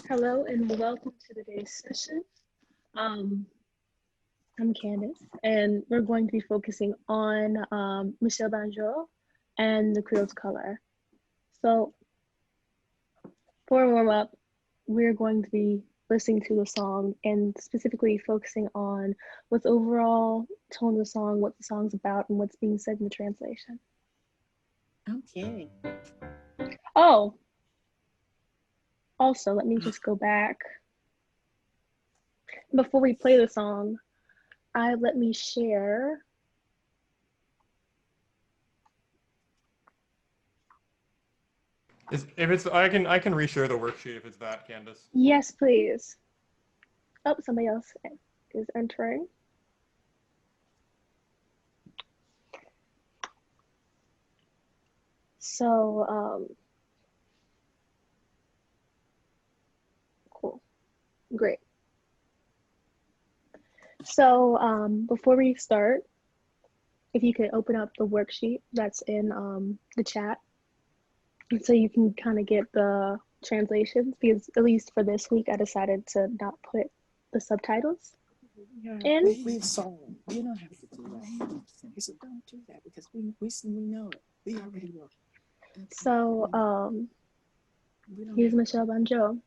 Hello and welcome to today's session. Um, I'm Candice, and we're going to be focusing on Michel Banjo and the Creole's Color. So, for a warm up, we're going to be listening to the song and specifically focusing on what's overall tone of the song, what the song's about, and what's being said in the translation. Okay. Oh, also, let me just go back. Before we play the song, let me share. If it's I can reshare the worksheet if it's that, Candace. Yes, please. Oh, somebody else is entering. So, cool. Great. So, before we start, if you could open up the worksheet that's in the chat, so you can kind of get the translations, because at least for this week, I decided to not put the subtitles in. We've solved. You don't have to do that. So don't do that because we know it. We already know it. So, here's Michel Banjo.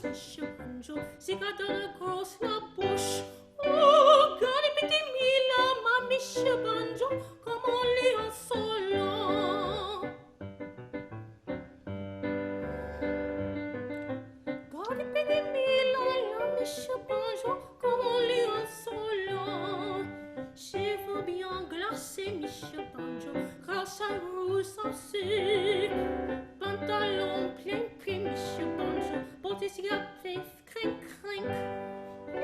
Monsieur Banjo, c'est qu'à la grosse la bouche. Oh, gare petit mila, ma Monsieur Banjo, comment les en solo. Gare petit mila, la Monsieur Banjo, comment les en solo. Cheveux bien glacés, Monsieur Banjo, grâce à vous sensé. Pantalon plein prix, Monsieur Banjo, portez cigarette, crinc, crinc.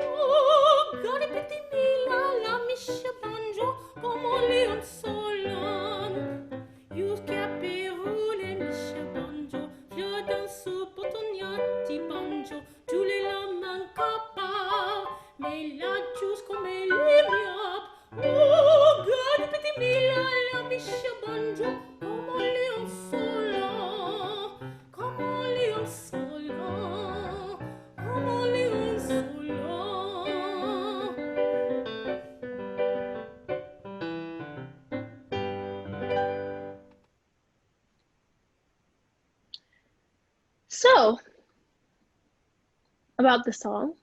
Oh, gare petit mila, la Monsieur Banjo, comment les en solo. You capi roule, Monsieur Banjo, fleur d'un sou, potognati banjo, tous les la manca mais la juice comme les miop. Oh, gare petit mila, la Monsieur Banjo, comment les en solo, comment les en solo, comment les en solo. So, about the song.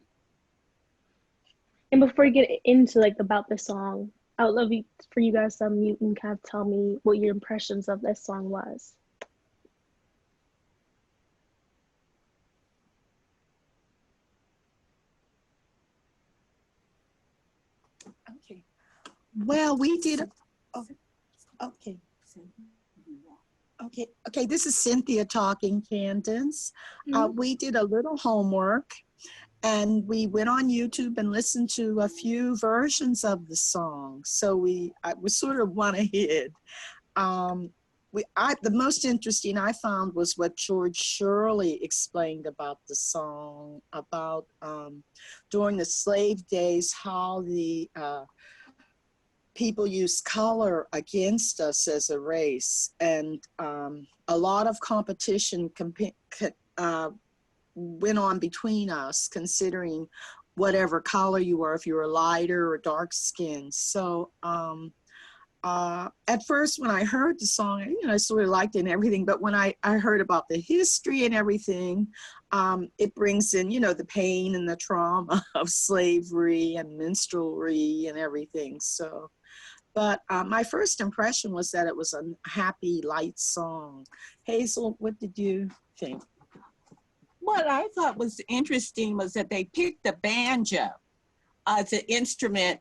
And before you get into like about the song, I would love for you guys to unmute and kind of tell me what your impressions of this song was. Okay. Well, we did. Oh, okay. Okay. This is Cynthia talking, Candace. We did a little homework, and we went on YouTube and listened to a few versions of the song. So we sort of went ahead. The most interesting I found was what George Shirley explained about the song, about during the slave days, how the people used color against us as a race, and a lot of competition went on between us, considering whatever color you were, if you were lighter or dark skinned. So at first, when I heard the song, I sort of liked it and everything, but when I heard about the history and everything, it brings in, the pain and the trauma of slavery and minstrelsy and everything. So, but my first impression was that it was a happy, light song. Hazel, what did you think? What I thought was interesting was that they picked the banjo as an instrument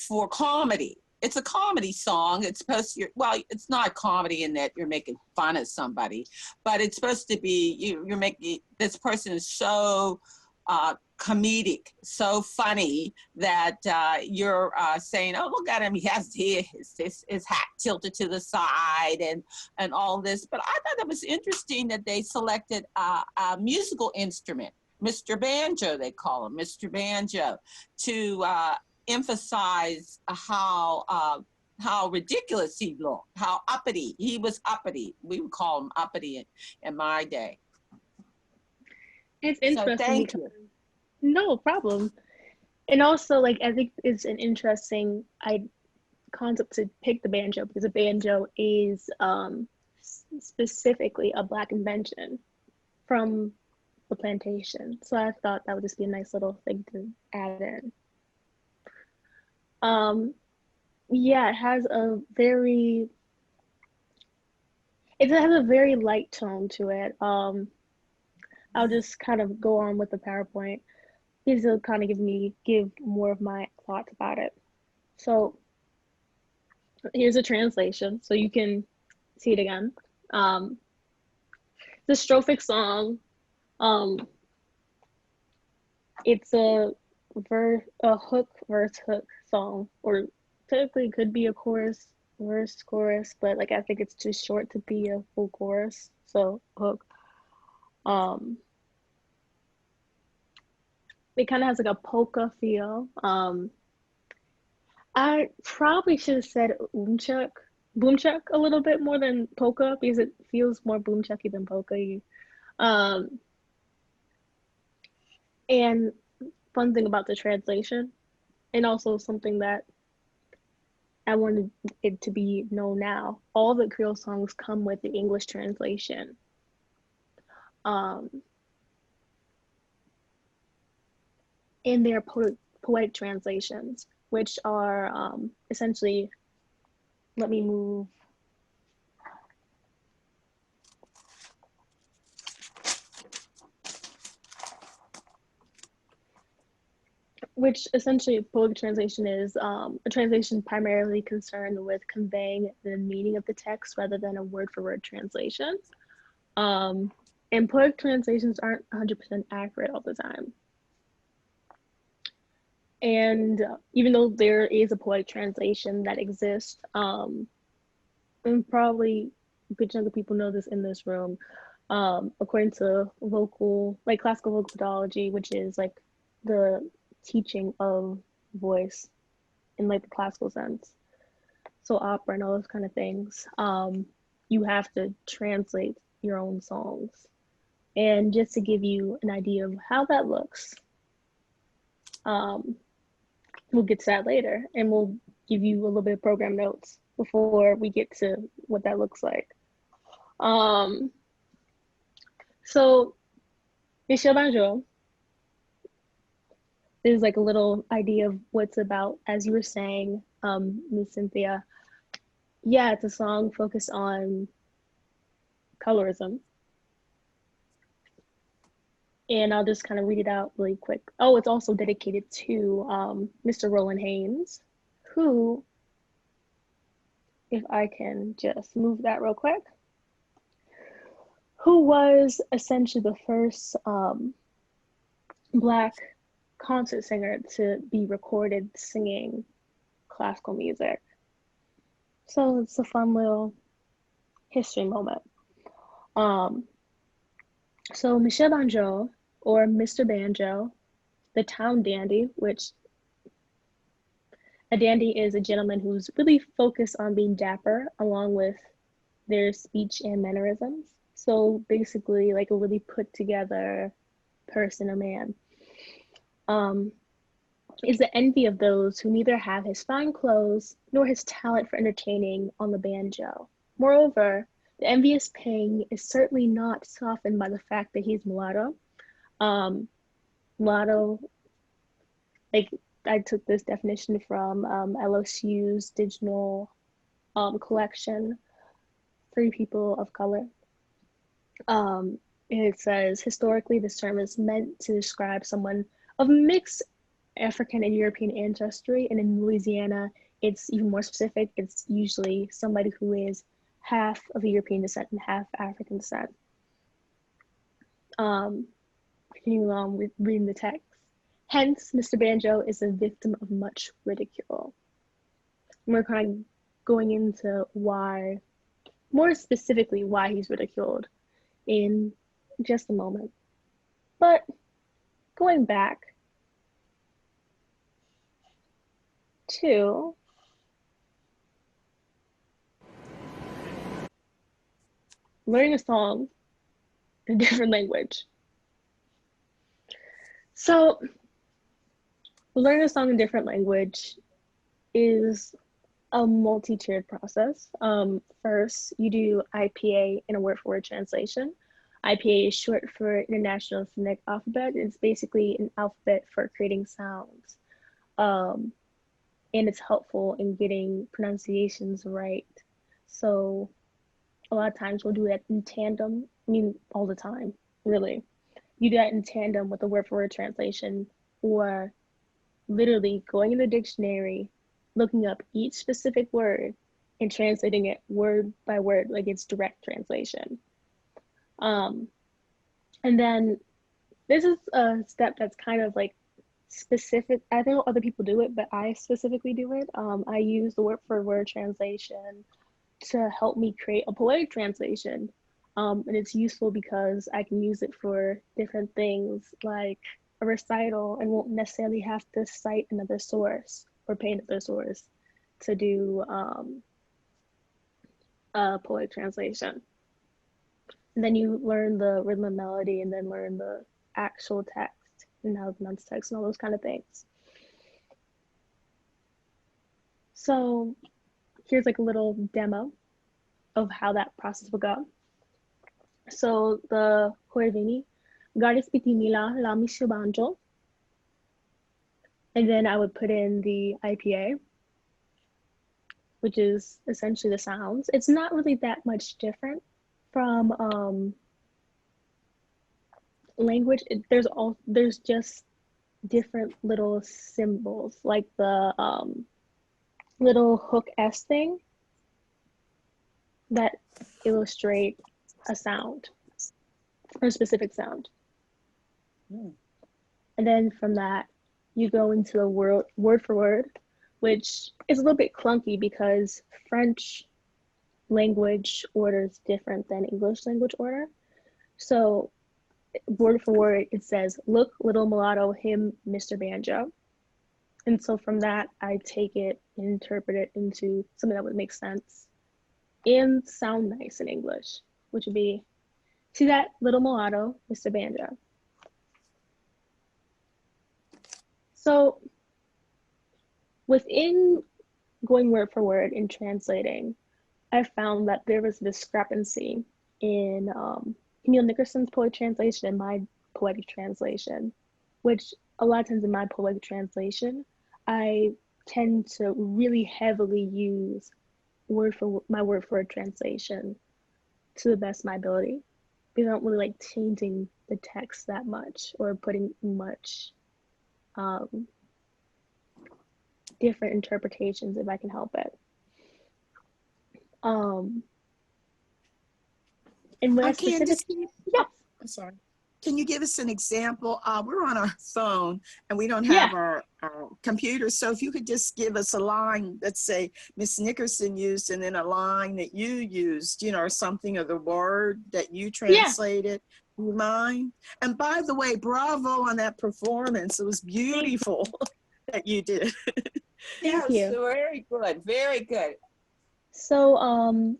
for comedy. It's a comedy song. It's supposed to, well, it's not comedy in that you're making fun of somebody, but it's supposed to be, you're making, this person is so comedic, so funny that you're saying, "Oh, look at him! He has his hat tilted to the side and all this." But I thought it was interesting that they selected a musical instrument, Mr. Banjo, they call him Mr. Banjo, to emphasize how ridiculous he looked, how uppity he was. Uppity, we would call him uppity in my day. It's So interesting thank because you. no problem. And also, like, I think it's an interesting concept to pick the banjo because the banjo is specifically a Black invention from the plantation. So I thought that would just be a nice little thing to add in. Yeah, it has a very light tone to it. I'll just kind of go on with the PowerPoint. These will kind of give more of my thoughts about it. So here's a translation, so you can see it again. The strophic song, it's a hook, verse, hook song, or technically it could be a chorus, verse, chorus, but like I think it's too short to be a full chorus, so hook. It kind of has like a polka feel. I probably should have said boomchuck a little bit more than polka because it feels more boomchucky than polka-y. And fun thing about the translation, and also something that I wanted it to be known now, all the Creole songs come with the English translation. In their poetic translations, which are essentially, let me move. Which essentially poetic translation is a translation primarily concerned with conveying the meaning of the text rather than a word for word translation. And poetic translations aren't 100% accurate all the time. And even though there is a poetic translation that exists, and probably a good chunk of people know this in this room, according to classical vocal pedology, which is like the teaching of voice in like the classical sense, so opera and all those kind of things, you have to translate your own songs. And just to give you an idea of how that looks, we'll get to that later, and we'll give you a little bit of program notes before we get to what that looks like. So Michel Banjo is like a little idea of what's about, as you were saying, Ms. Cynthia. Yeah, it's a song focused on colorism. And I'll just kind of read it out really quick. Oh, it's also dedicated to Mr. Roland Haynes, who, if I can just move that real quick, who was essentially the first Black concert singer to be recorded singing classical music. So it's a fun little history moment. So Michel Banjo, or Mr. Banjo, the town dandy, which a dandy is a gentleman who's really focused on being dapper along with their speech and mannerisms. So basically like a really put together person or man. Is the envy of those who neither have his fine clothes nor his talent for entertaining on the banjo. Moreover, the envious pang is certainly not softened by the fact that he's mulatto. Mulatto, like I took this definition from LSU's digital collection, Free People of Color. And it says, historically, this term is meant to describe someone of mixed African and European ancestry, and in Louisiana, it's even more specific. It's usually somebody who is half of European descent and half African descent. continuing on with reading the text. Hence, Mr. Banjo is a victim of much ridicule. And we're kind of going into why, more specifically, why he's ridiculed in just a moment. But going back to learning a song in a different language. So learning a song in a different language is a multi-tiered process. First, you do IPA in a word-for-word translation. IPA is short for International Phonetic Alphabet. It's basically an alphabet for creating sounds. And it's helpful in getting pronunciations right. So a lot of times we'll do that in tandem. I mean, all the time, really. You do that in tandem with a word-for-word translation, or literally going in the dictionary, looking up each specific word and translating it word by word, like it's direct translation. And then this is a step that's kind of like specific. I know other people do it, but I specifically do it. I use the word-for-word translation to help me create a poetic translation. And it's useful because I can use it for different things like a recital and won't necessarily have to cite another source or pay another source to do a poetic translation. And then you learn the rhythm and melody, and then learn the actual text and how to pronounce text and all those kind of things. So here's like a little demo of how that process will go. So the Horvini, Garis Pitimila La Mishubanjo. And then I would put in the IPA, which is essentially the sounds. It's not really that much different from language. There's just different little symbols, like the little hook S thing that illustrate a sound, or a specific sound. And then from that, you go into the word for word, which is a little bit clunky because French language order is different than English language order. So word for word, it says, "Look, little mulatto, him, Mr. Banjo." And so from that, I take it and interpret it into something that would make sense and sound nice in English, which would be, "See that little mulatto, Mr. Banjo." So within going word for word and translating, I found that there was a discrepancy in Camille Nickerson's poetic translation and my poetic translation, which a lot of times in my poetic translation, I tend to really heavily use my word for word translation to the best of my ability, because I don't really like changing the text that much or putting much different interpretations if I can help it. And when I specifically, yes. I'm sorry. Can you give us an example? We're on our phone and we don't have our computer. So if you could just give us a line, let's say Miss Nickerson used, and then a line that you used, or something of the word that you translated. Do you mind? And by the way, bravo on that performance. It was beautiful that you did. Yes, you. very good, very good. So,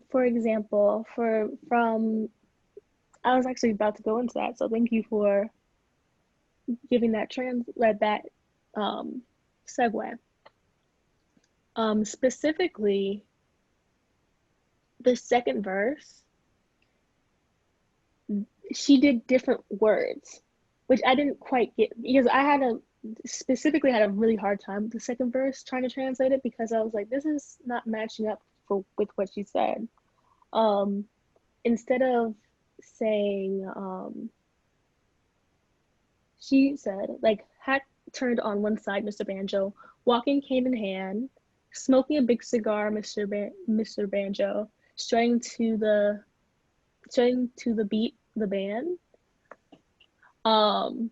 for example, from I was actually about to go into that, so thank you for giving that segue. Specifically, the second verse, she did different words, which I didn't quite get, because I had a really hard time with the second verse trying to translate it, because I was like, this is not matching up with what she said. Instead of saying, she said, like, hat turned on one side, Mr. Banjo, walking cane in hand, smoking a big cigar, Mr. Banjo, strutting to the beat, the band. Um,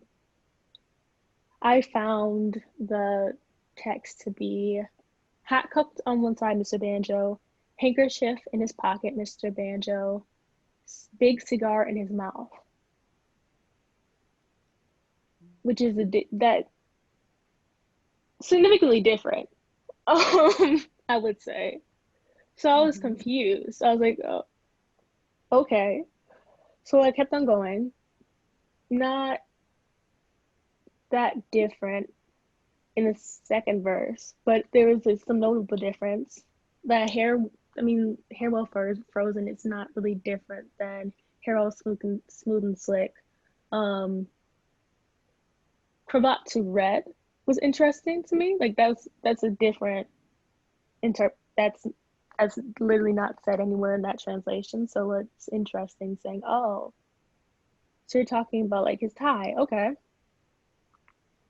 I found the text to be hat cupped on one side, Mr. Banjo, handkerchief in his pocket, Mr. Banjo, big cigar in his mouth, which is that significantly different. I would say. So I was confused. I was like, oh, okay. So I kept on going. Not that different in the second verse, but there was like, some notable difference. The hair, I mean, hair well frozen, it's not really different than hair all smooth and slick. Cravat to red was interesting to me. Like that's a different that's literally not said anywhere in that translation. So it's interesting saying, oh, so you're talking about like his tie, okay.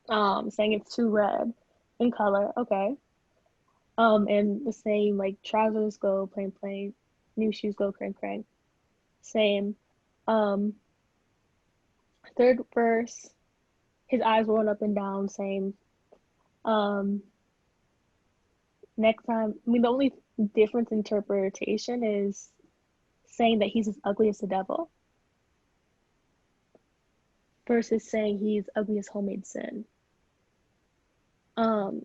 Saying it's too red in color, okay. And the same like trousers go plain plain, new shoes go crank crank. Same. Third verse, his eyes rolled up and down, same. Next time, I mean, the only difference in interpretation is saying that he's as ugly as the devil versus saying he's ugly as homemade sin. So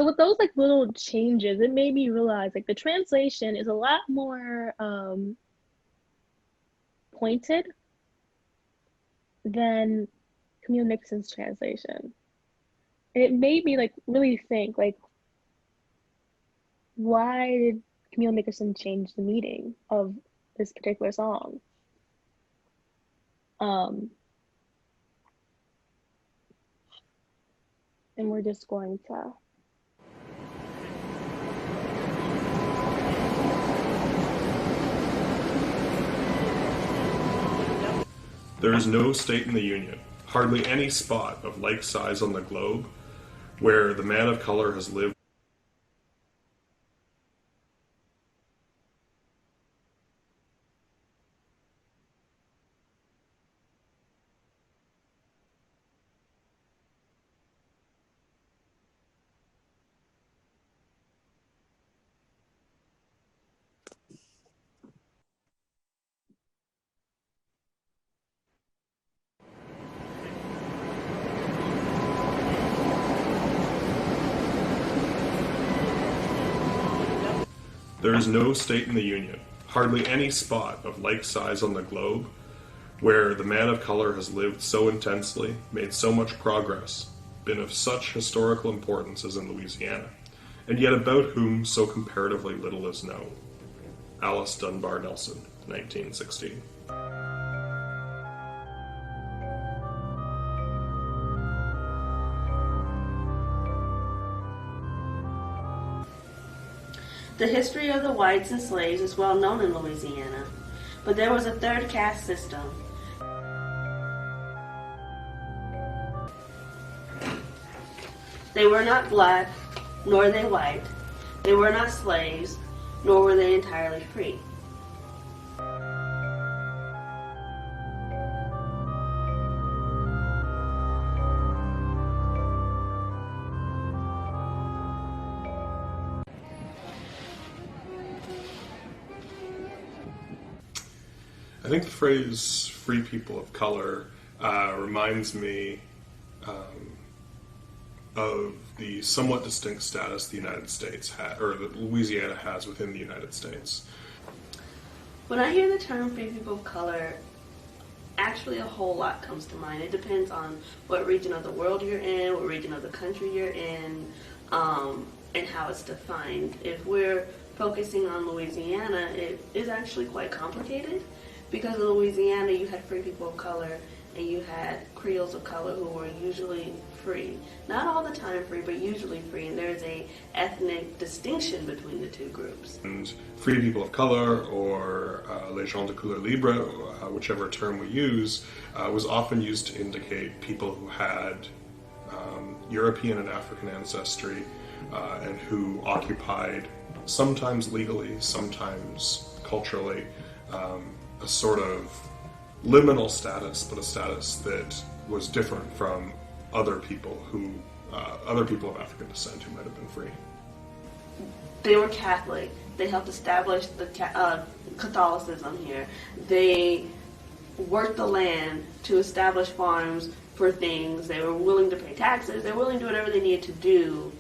with those like little changes, it made me realize like the translation is a lot more pointed than Camille Nixon's translation. And it made me like really think like, why did Camille Nickerson change the meaning of this particular song? And we're just going to There is no state in the Union, hardly any spot of like size on the globe, where the man of color has lived. There is no state in the Union, hardly any spot of like size on the globe, where the man of color has lived so intensely, made so much progress, been of such historical importance as in Louisiana, and yet about whom so comparatively little is known. Alice Dunbar Nelson, 1916. The history of the whites and slaves is well known in Louisiana, but there was a third caste system. They were not black, nor they white. They were not slaves, nor were they entirely free. I think the phrase "free people of color" reminds me of the somewhat distinct status the United States or that Louisiana has within the United States. When I hear the term free people of color, actually a whole lot comes to mind. It depends on what region of the world you're in, what region of the country you're in, and how it's defined. If we're focusing on Louisiana, it is actually quite complicated. Because in Louisiana, you had free people of color and you had Creoles of color who were usually free. Not all the time free, but usually free, and there's a ethnic distinction between the two groups. And free people of color, or les gens de couleur libre, whichever term we use, was often used to indicate people who had European and African ancestry and who occupied, sometimes legally, sometimes culturally, a sort of liminal status, but a status that was different from other people of African descent who might have been free. They were Catholic. They helped establish the Catholicism here. They worked the land to establish farms for things. They were willing to pay taxes. They were willing to do whatever they needed to do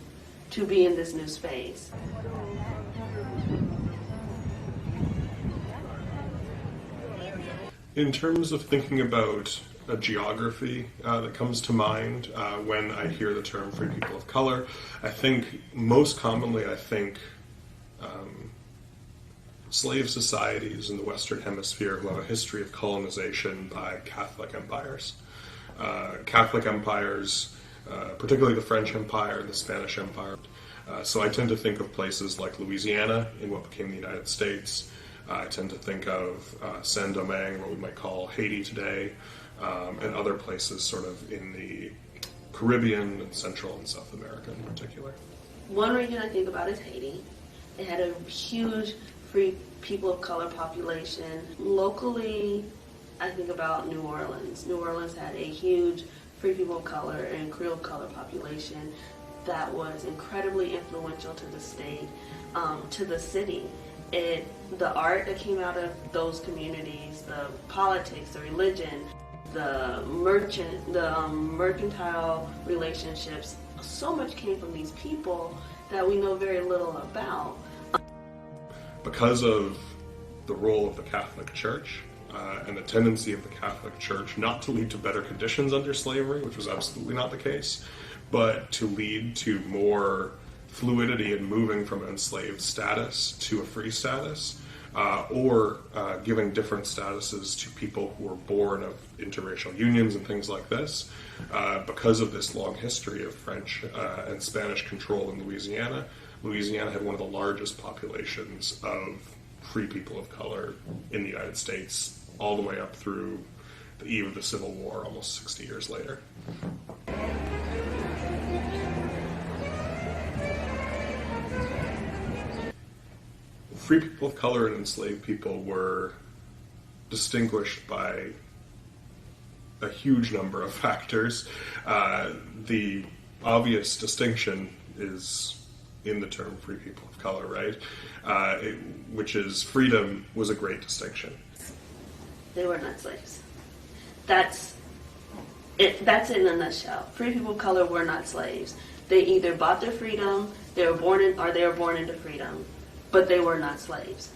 to be in this new space. In terms of thinking about a geography that comes to mind when I hear the term free people of color, I think most commonly slave societies in the Western Hemisphere who have a history of colonization by Catholic empires. Catholic empires, particularly the French Empire and the Spanish Empire. So I tend to think of places like Louisiana in what became the United States. I tend to think of Saint-Domingue, what we might call Haiti today, and other places sort of in the Caribbean and Central and South America in particular. One region I think about is Haiti. It had a huge free people of color population. Locally, I think about New Orleans. New Orleans had a huge free people of color and Creole color population that was incredibly influential to the state, to the city. The art that came out of those communities, the politics, the religion, the mercantile relationships, so much came from these people that we know very little about. Because of the role of the Catholic Church and the tendency of the Catholic Church not to lead to better conditions under slavery, which was absolutely not the case, but to lead to more fluidity in moving from an enslaved status to a free status, or giving different statuses to people who were born of interracial unions and things like this. Because of this long history of French and Spanish control in Louisiana, Louisiana had one of the largest populations of free people of color in the United States, all the way up through the eve of the Civil War, almost 60 years later. Free people of color and enslaved people were distinguished by a huge number of factors. The obvious distinction is in the term free people of color, right? Which is freedom was a great distinction. They were not slaves. That's it in a nutshell. Free people of color were not slaves. They either bought their freedom, they were born into freedom, but they were not slaves.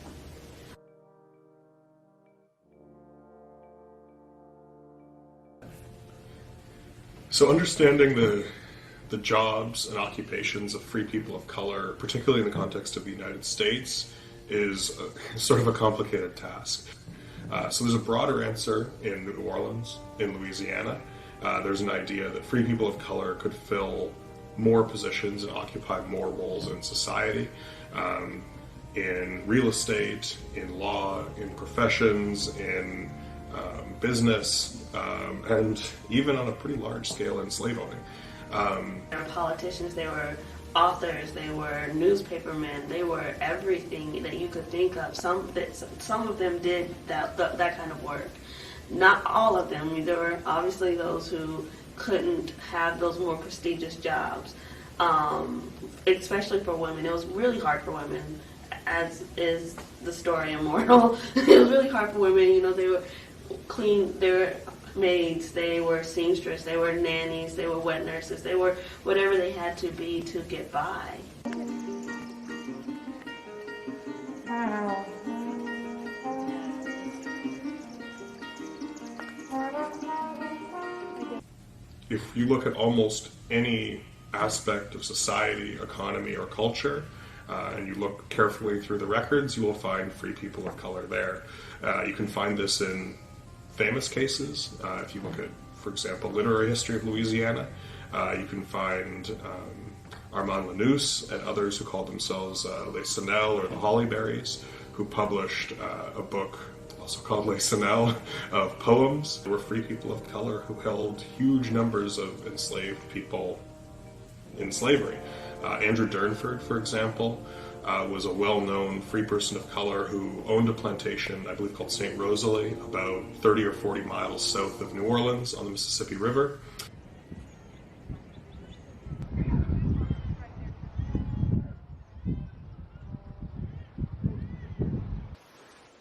So understanding the jobs and occupations of free people of color, particularly in the context of the United States, is sort of a complicated task. So there's a broader answer in New Orleans, in Louisiana. There's an idea that free people of color could fill more positions and occupy more roles in society, in real estate, in law, in professions, in business, and even on a pretty large scale in slave owning. They were politicians, they were authors, they were newspapermen, they were everything that you could think of. Some of them did that kind of work. Not all of them. I mean, there were obviously those who couldn't have those more prestigious jobs, especially for women. It was really hard for women, as is the story immortal. It was really hard for women. You know, they were they were maids, they were seamstress, they were nannies, they were wet nurses, they were whatever they had to be to get by. If you look at almost any aspect of society, economy, or culture, and you look carefully through the records, you will find free people of color there. You can find this in famous cases. If you look at, for example, literary history of Louisiana, you can find Armand Lamuse and others who called themselves Les Sennels or the Hollyberries, who published a book also called Les Sennels of poems. There were free people of color who held huge numbers of enslaved people in slavery. Andrew Durnford, for example, was a well-known free person of color who owned a plantation, I believe called St. Rosalie, about 30 or 40 miles south of New Orleans on the Mississippi River.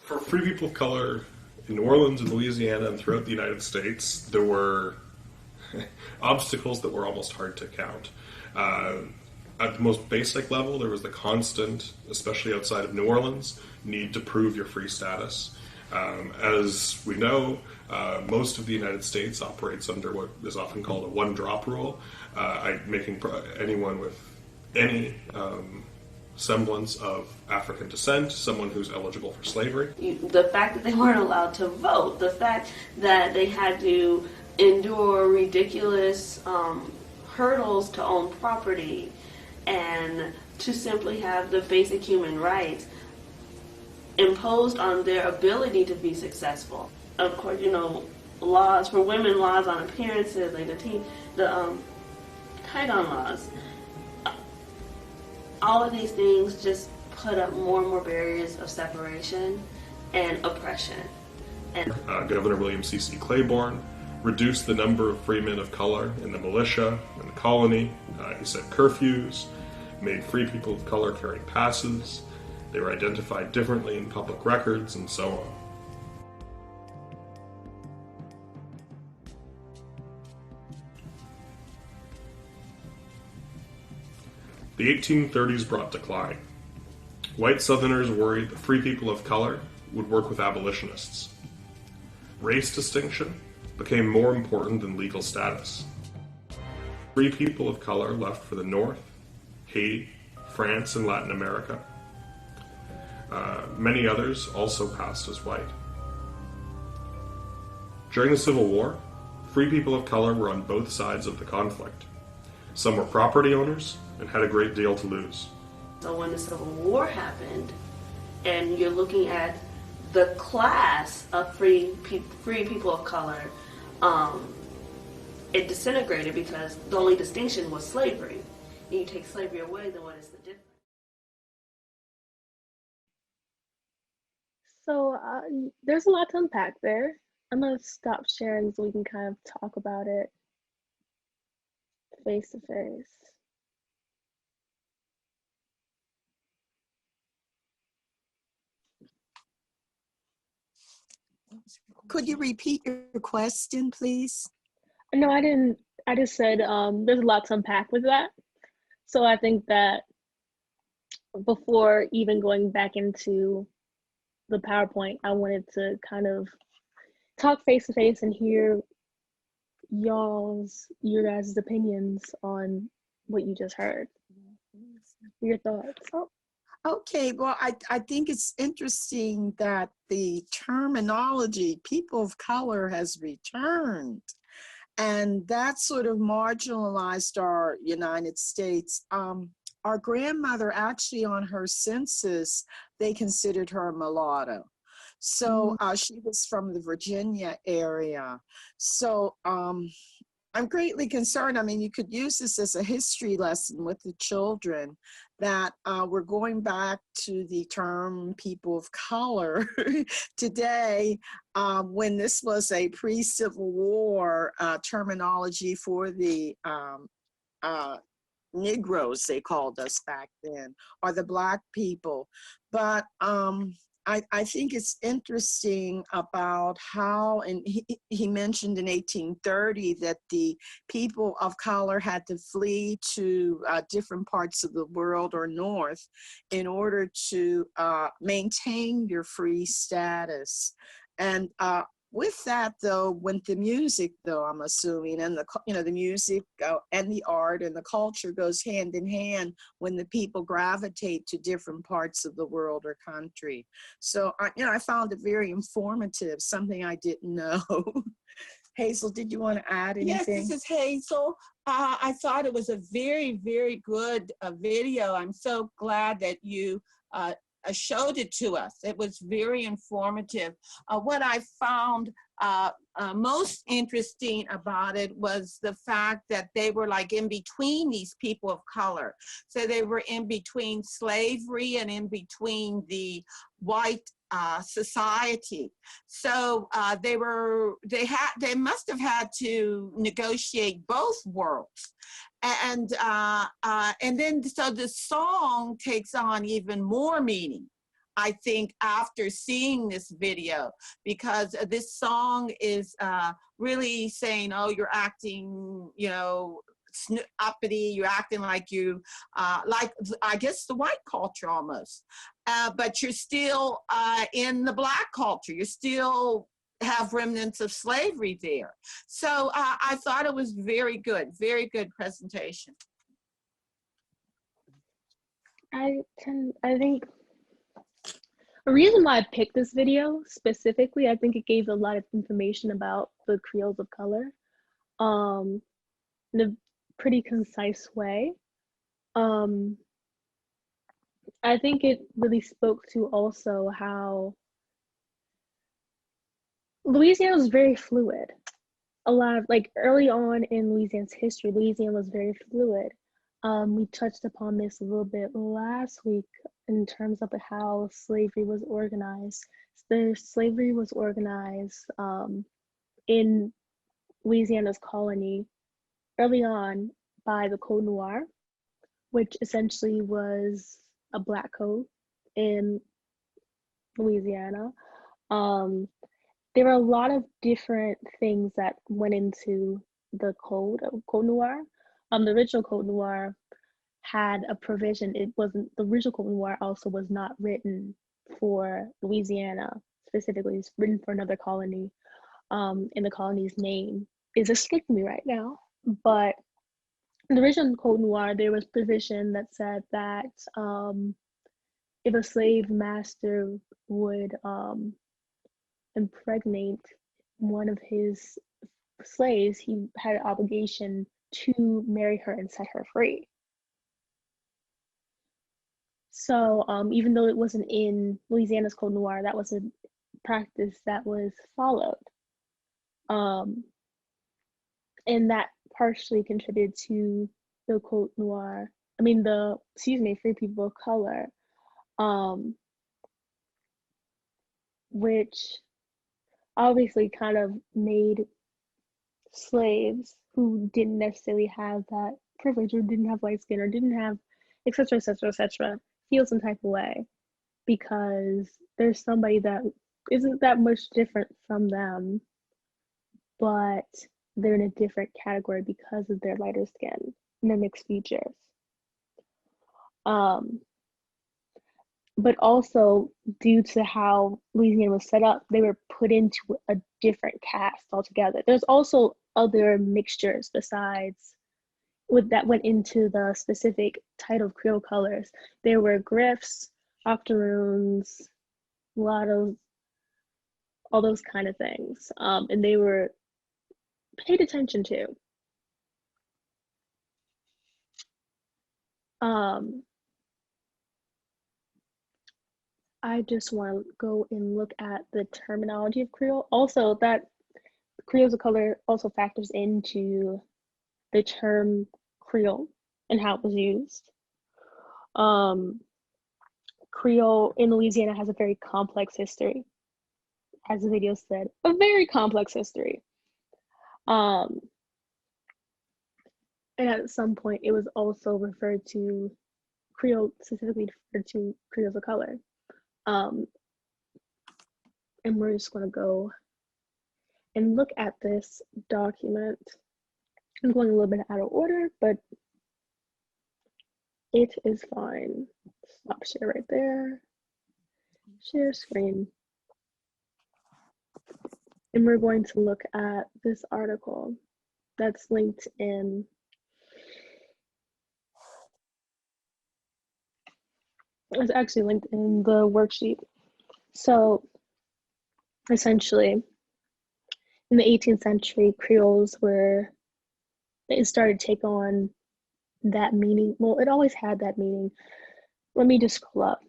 For free people of color in New Orleans and Louisiana and throughout the United States, there were obstacles that were almost hard to count. At the most basic level, there was the constant, especially outside of New Orleans, need to prove your free status. As we know, most of the United States operates under what is often called a one-drop rule, making anyone with any semblance of African descent someone who's eligible for slavery. The fact that they weren't allowed to vote, the fact that they had to endure ridiculous hurdles to own property and to simply have the basic human rights imposed on their ability to be successful. Of course, you know, laws for women, laws on appearances, like the tie-down laws. All of these things just put up more and more barriers of separation and oppression. And Governor William C.C. Claiborne reduced the number of free men of color in the militia and the colony. He set curfews, made free people of color carry passes. They were identified differently in public records, and so on. The 1830s brought decline. White Southerners worried that free people of color would work with abolitionists. Race distinction became more important than legal status. Free people of color left for the North, Haiti, France, and Latin America. Many others also passed as white. During the Civil War, free people of color were on both sides of the conflict. Some were property owners and had a great deal to lose. so when the Civil War happened, and you're looking at the class of free people of color, it disintegrated because the only distinction was slavery. And you take slavery away, then what is the difference? So there's a lot to unpack there. I'm gonna stop sharing so we can kind of talk about it face to face. Could you repeat your question, please? No, I didn't. I just said there's a lot to unpack with that. So I think that before even going back into the PowerPoint, I wanted to kind of talk face to face and hear your guys' opinions on what you just heard. Your thoughts. Okay, well, I think it's interesting that the terminology people of color has returned, and that sort of marginalized our United States. Our grandmother, actually on her census, they considered her a mulatto. So she was from the Virginia area. So I'm greatly concerned. I mean, you could use this as a history lesson with the children, that we're going back to the term people of color today, when this was a pre-Civil War terminology for the Negroes, they called us back then, or the Black people. But I think it's interesting about how, and he mentioned in 1830 that the people of color had to flee to different parts of the world or north in order to maintain your free status. And with that, though, went the music, though, I'm assuming, and the music and the art and the culture goes hand in hand when the people gravitate to different parts of the world or country. So, I found it very informative, something I didn't know. Hazel, did you want to add anything? Yes, this is Hazel. I thought it was a very, very good video. I'm so glad that you showed it to us. It was very informative. What I found most interesting about it was the fact that they were like in between these people of color. So they were in between slavery and in between the white society. So they must have had to negotiate both worlds. And then so the song takes on even more meaning, I think, after seeing this video, because this song is really saying, oh, you're acting, you know, uppity, you're acting like you, like, I guess, the white culture almost. But you're still in the Black culture. You still have remnants of slavery there. So I thought it was very good presentation. I think the reason why I picked this video specifically, I think it gave a lot of information about the Creoles of color in a pretty concise way. I think it really spoke to also how Louisiana was very fluid. A lot of, like, early on in Louisiana's history, Louisiana was very fluid. We touched upon this a little bit last week in terms of how slavery was organized. The slavery was organized in Louisiana's colony early on by the Code Noir, which essentially was a Black code in Louisiana. There were a lot of different things that went into the Code Noir. The original Code Noir had a provision. It wasn't, the original Code Noir also was not written for Louisiana specifically. It's written for another colony, and the colony's name is escaping me right now. But in the original Code Noir, there was provision that said that if a slave master would impregnate one of his slaves, he had an obligation to marry her and set her free. So even though it wasn't in Louisiana's Code Noir, that was a practice that was followed. And that partially contributed to the Code Noir, Free People of Color, which obviously kind of made slaves who didn't necessarily have that privilege or didn't have light skin or didn't have et cetera, feel some type of way because there's somebody that isn't that much different from them, but they're in a different category because of their lighter skin and their mixed features. But also due to how Louisiana was set up, they were put into a different caste altogether. There's also other mixtures besides that went into the specific title of Creole colors. There were Griffs, Octoroons, Mulattoes, all those kind of things. And they were paid attention to. I just want to go and look at the terminology of Creole. Also, that Creoles of color also factors into the term Creole and how it was used. Creole in Louisiana has a very complex history. As the video said, a very complex history. And at some point, it was also referred to, Creole specifically referred to Creoles of color. And we're just going to go and look at this document. I'm going a little bit out of order, but it is fine. Stop share right there. Share screen. And we're going to look at this article that's linked in it's actually linked in the worksheet. So essentially, in the 18th century, Creoles it started to take on that meaning. Well, it always had that meaning. Let me just scroll up.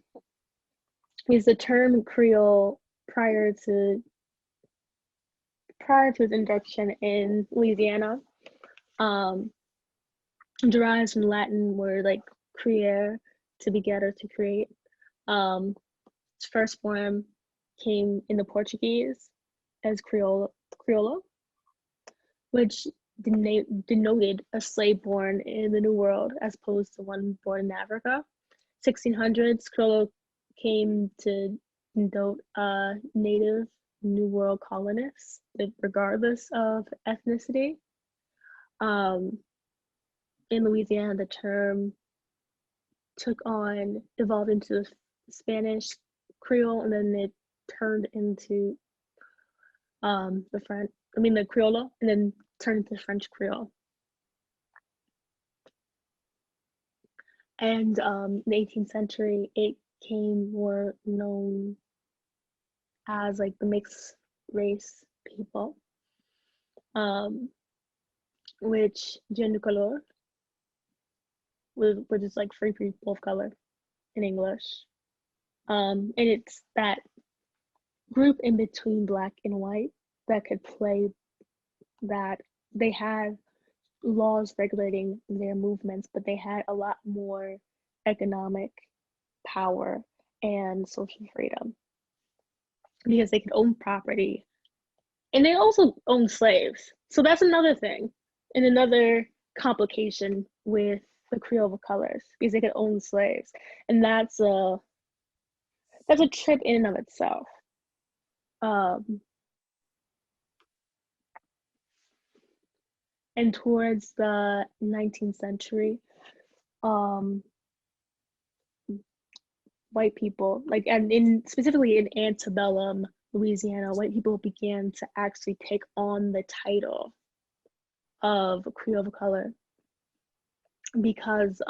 Because the term Creole prior to prior to its introduction in Louisiana, derives from Latin word like creare, to beget or to create. Its first form came in the Portuguese as criollo, which denoted a slave born in the New World as opposed to one born in Africa. 1600s, criollo came to denote native New World colonists, regardless of ethnicity. In Louisiana, the term evolved into the Spanish Creole, and then it turned into the Criollo, and then turned into French Creole. And in the 18th century, it became more known as like the mixed race people, which gens de couleur, which is like free people of color in English. And it's that group in between black and white that could play, that they had laws regulating their movements, but they had a lot more economic power and social freedom because they could own property, and they also owned slaves. So that's another thing and another complication with the Creole colors, because they could own slaves, and that's a trip in and of itself. And towards the 19th century, white people, specifically in antebellum Louisiana, white people began to actually take on the title of Creole of color because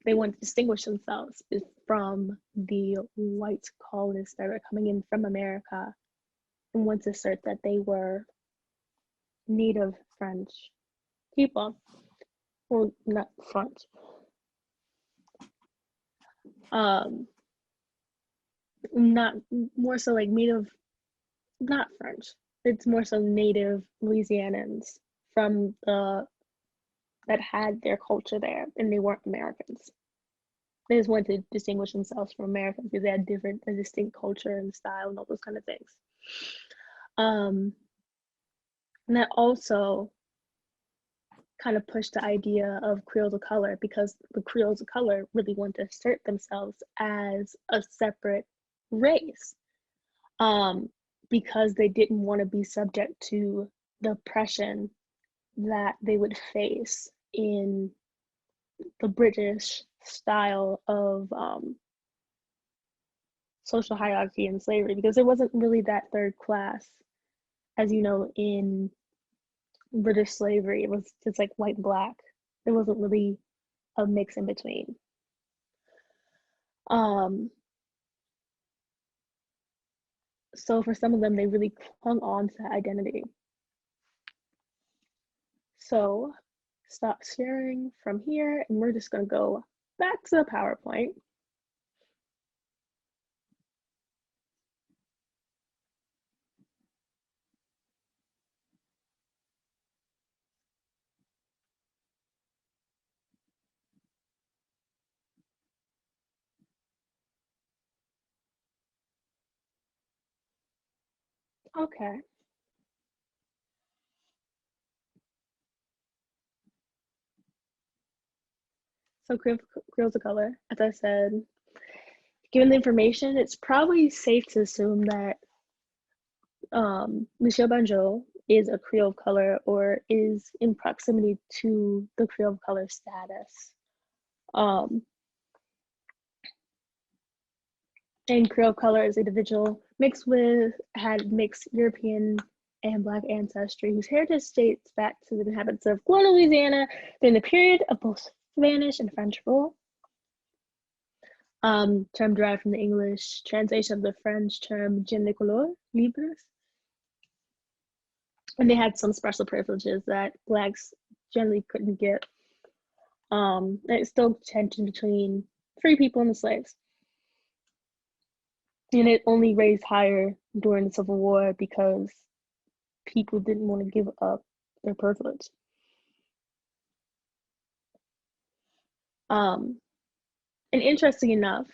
they wanted to distinguish themselves from the white colonists that were coming in from America and wanted to assert that they were native French people, well, not French. Not more so like native, not French. It's more so native Louisianans from that had their culture there, and they weren't Americans. They just wanted to distinguish themselves from Americans because they had a distinct culture and style and all those kind of things. And that also kind of pushed the idea of Creoles of color, because the Creoles of color really want to assert themselves as a separate race, because they didn't want to be subject to the oppression that they would face in the British style of social hierarchy and slavery, because there wasn't really that third class, as you know, in British slavery. It was just like white and black. There wasn't really a mix in between. So for some of them, they really clung on to that identity. So stop sharing from here, and we're just going to go back to the PowerPoint. Okay. So Creoles of color, as I said, given the information, it's probably safe to assume that Michel Banjo is a Creole of color, or is in proximity to the Creole of color status. And Creole of color is an individual had mixed European and Black ancestry, whose heritage dates back to the inhabitants of colonial Louisiana during the period of both Spanish and French rule. Term derived from the English translation of the French term gens de couleur, libres. And they had some special privileges that Blacks generally couldn't get. There's still tension between free people and the slaves. And it only raised higher during the Civil War because people didn't want to give up their privilege. And interesting enough,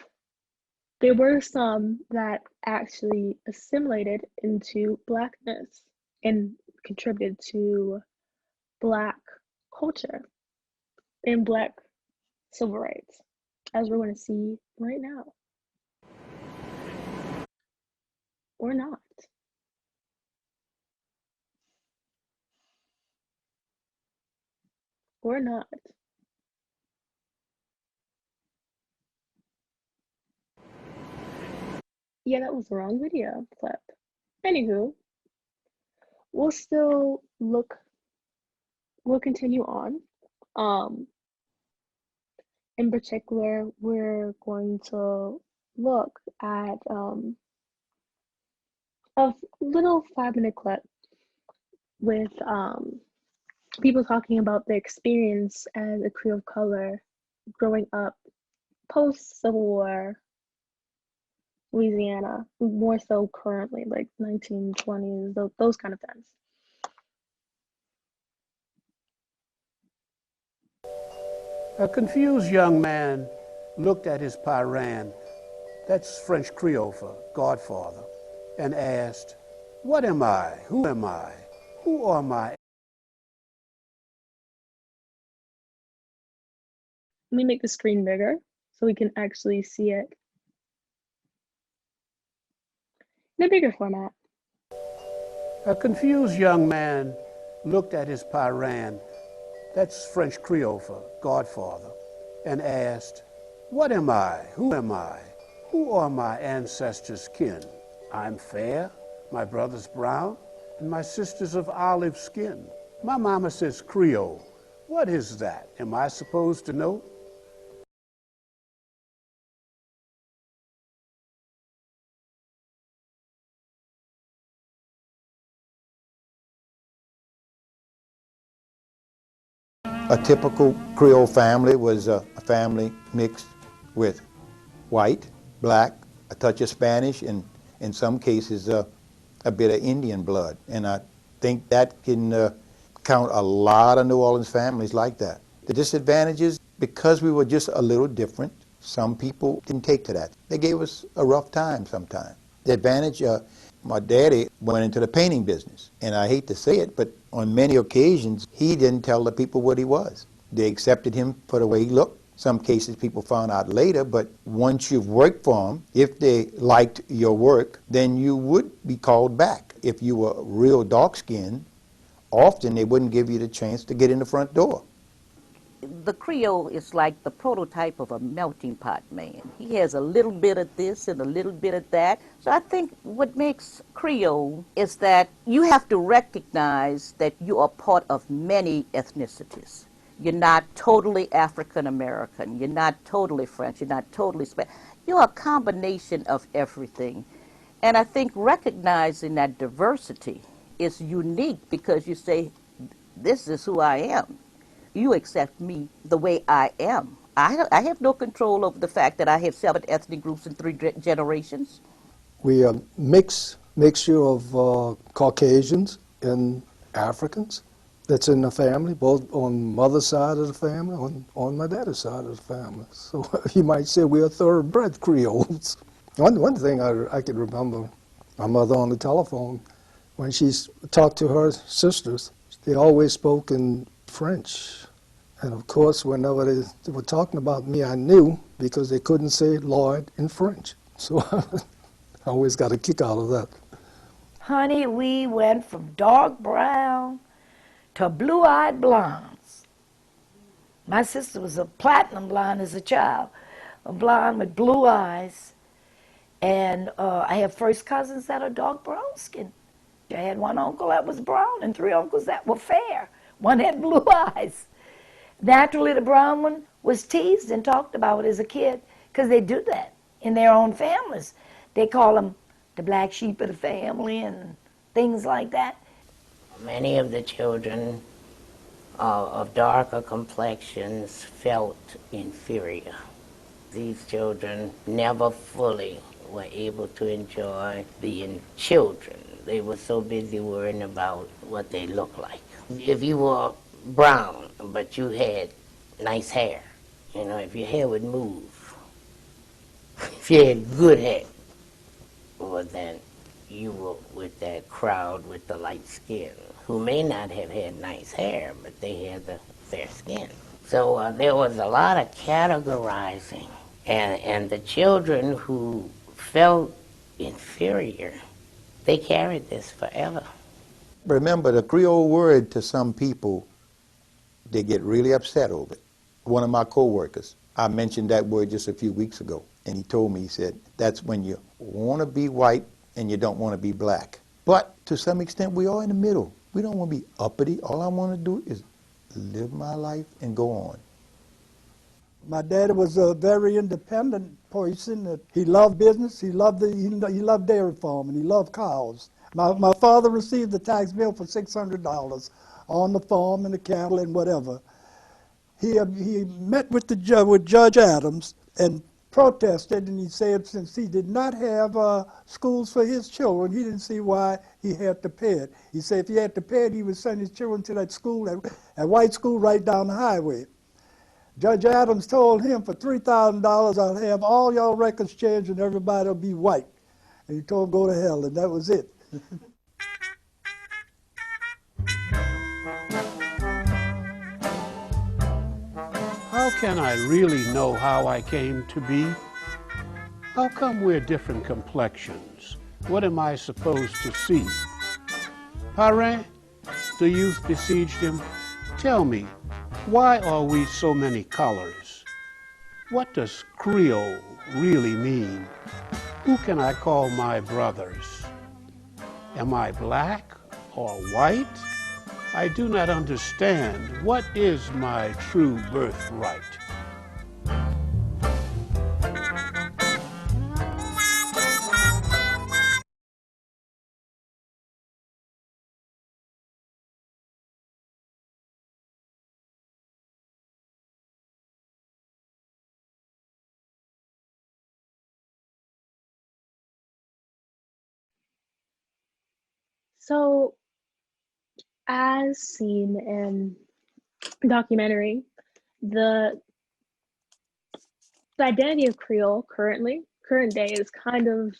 there were some that actually assimilated into Blackness and contributed to Black culture and Black civil rights, as we're going to see right now. Or not. Or not. Yeah, that was the wrong video clip. Anywho, we'll continue on. In particular, we're going to look at a little 5-minute clip with people talking about their experience as a Creole of color growing up post-Civil War Louisiana, more so currently, like 1920s, those kind of times. A confused young man looked at his parent, that's French Creole for godfather, and asked, "What am I? Who am I? Who are my?" Let me make the screen bigger so we can actually see it in a bigger format. A confused young man looked at his parent, that's French Creole for godfather, and asked, "What am I? Who am I? Who are my ancestors' kin? I'm fair, my brother's brown, and my sister's of olive skin. My mama says Creole. What is that? Am I supposed to know?" A typical Creole family was a family mixed with white, black, a touch of Spanish, and in some cases a bit of Indian blood. And I think that can count a lot of New Orleans families like that. The disadvantages, because we were just a little different, some people didn't take to that. They gave us a rough time sometimes. The advantage, my daddy went into the painting business, and I hate to say it, but on many occasions, he didn't tell the people what he was. They accepted him for the way he looked. Some cases people found out later, but once you've worked for them, if they liked your work, then you would be called back. If you were real dark-skinned, often they wouldn't give you the chance to get in the front door. The Creole is like the prototype of a melting pot man. He has a little bit of this and a little bit of that. So I think what makes Creole is that you have to recognize that you are part of many ethnicities. You're not totally African American. You're not totally French. You're not totally Spanish. You're a combination of everything. And I think recognizing that diversity is unique because you say, this is who I am. You accept me the way I am. I have no control over the fact that I have 7 ethnic groups in 3 generations. We are mixture of Caucasians and Africans that's in the family, both on mother's side of the family, on my daddy's side of the family. So you might say we're thoroughbred Creoles. One thing I can remember, my mother on the telephone, when she talked to her sisters, they always spoke in French. And of course, whenever they were talking about me, I knew because they couldn't say Lord in French. So I always got a kick out of that. Honey, we went from dark brown to blue-eyed blondes. My sister was a platinum blonde as a child, a blonde with blue eyes. And I have first cousins that are dark brown skin. I had one uncle that was brown and 3 uncles that were fair. One had blue eyes. Naturally, the brown one was teased and talked about as a kid because they do that in their own families. They call them the black sheep of the family and things like that. Many of the children of darker complexions felt inferior. These children never fully were able to enjoy being children They were so busy worrying about what they looked like. If you were brown, but you had nice hair, you know, if your hair would move, if you had good hair, well then you were with that crowd with the light skin, who may not have had nice hair, but they had the fair skin. So there was a lot of categorizing, and the children who felt inferior, they carried this forever. Remember, the Creole word to some people, they get really upset over it. One of my coworkers, I mentioned that word just a few weeks ago, and he told me, he said, that's when you want to be white and you don't want to be black. But to some extent, we are in the middle. We don't want to be uppity. All I want to do is live my life and go on. My daddy was a very independent person. He loved business. He loved dairy farming. He loved cows. My father received the tax bill for $600 on the farm and the cattle and whatever. He met with Judge Adams and protested, and he said since he did not have schools for his children, he didn't see why he had to pay it. He said if he had to pay it, he would send his children to that school, that white school right down the highway. Judge Adams told him for $3,000, I'll have all y'all records changed and everybody will be white. And he told him go to hell, and that was it. How can I really know how I came to be? How come we're different complexions? What am I supposed to see? Parrain, the youth besieged him. Tell me, why are we so many colors? What does Creole really mean? Who can I call my brothers? Am I black or white? I do not understand. What is my true birthright? So, as seen in the documentary, the identity of Creole current day, is kind of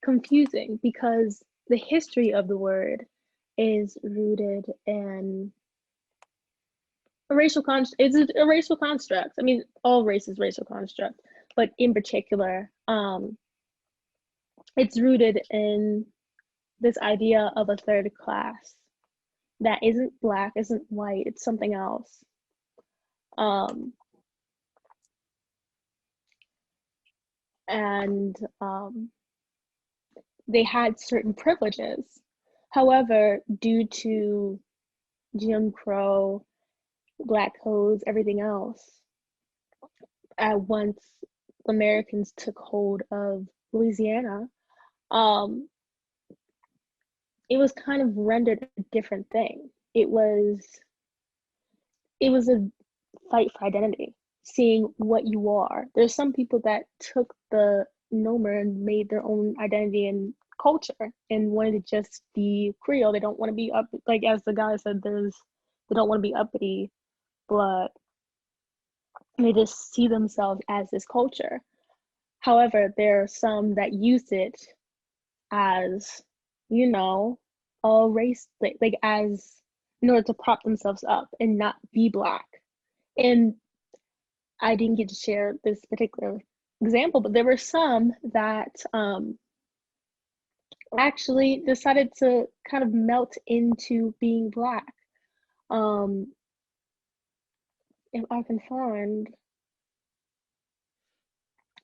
confusing because the history of the word is rooted in a racial it's a racial construct. I mean, all race is racial construct, but in particular, it's rooted in this idea of a third class that isn't black, isn't white, it's something else. And they had certain privileges. However, due to Jim Crow, Black codes, everything else, once Americans took hold of Louisiana, it was kind of rendered a different thing. It was a fight for identity, seeing what you are. There's some people that took the Nomer and made their own identity and culture and wanted to just be Creole. They don't want to be up, like as the guy said, they don't want to be uppity, but they just see themselves as this culture. However, there are some that use it as, you know, a race, like as in order to prop themselves up and not be black. And I didn't get to share this particular example, but there were some that actually decided to kind of melt into being black. If I can find,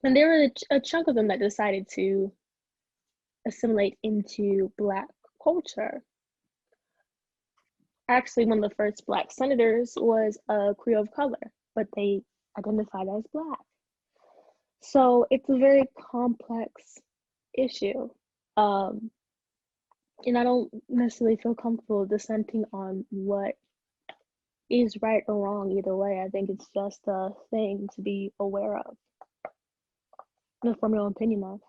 and there were a chunk of them that decided to assimilate into black culture. Actually, one of the first black senators was a Creole of color, but they identified as black. So it's a very complex issue. And I don't necessarily feel comfortable dissenting on what is right or wrong either way. I think it's just a thing to be aware of and form your own opinion of.